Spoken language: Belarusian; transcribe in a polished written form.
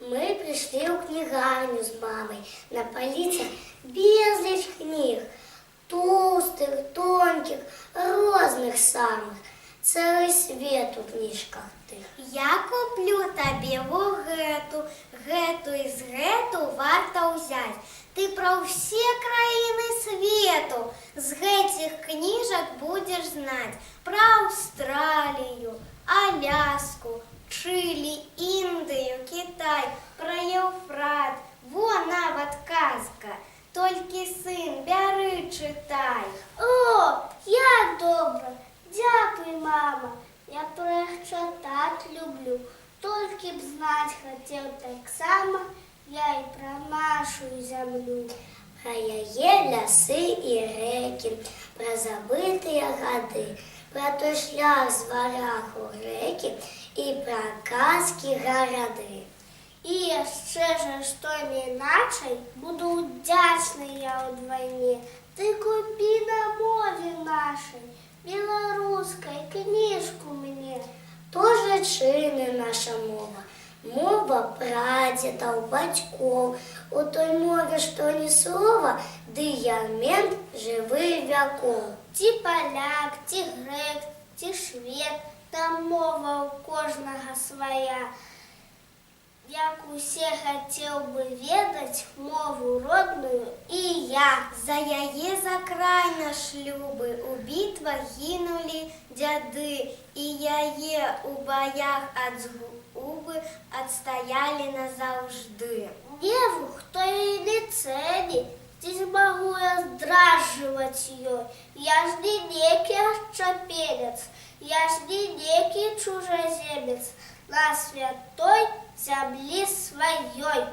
Мы пришли ў кнігарню з мамай. На паліцах безліч кніг. Толстых, тонких, розных самых. Цэлы свет у кніжках тых. Я куплю табе во гэту і з гэту варта ўзяць. Ты пра ўсе краіны свету з гэтых кніжак будзеш знаць. Пра Аўстралію, Аляску, Чылі, Індыю, Кітай, пра Еўфрат. Во нават казка. Толькі, сын, бяры, чытай. О, як добра! Дякуй, мама. Я про іх чытаць люблю. Толькі б знаць хацеў таксама я і пра нашу зямлю. Пра яе лясы і рэкі, пра забытыя гады, пра той шлях з вараг у грэкі і пра казкі гарады. І яшчэ ж, што не іначай, буду ўдзячны я ўдвайне. Ты купі на мове нашай, беларускай, кніжку мне. Тоже чыны наша мова. Мова прадзедаў, бацькоў. У той мове, што ні слова, дыямент жывых вякоў. Ці паляк, ці грэк, ці швед, там мова ў кожнага свая. Як усе хацеў бы ведаць мову родную і я. За яе за край на шлюбы у бітвах гінулі дзяды, і яе у баях ад згубы адстаялі назаўжды. Неву, хто її не цені, ці змагу я здражджваць ёй. Я ж не некі ашчапенец, я ж не некі чужаземец, на святой зямлі сваёй.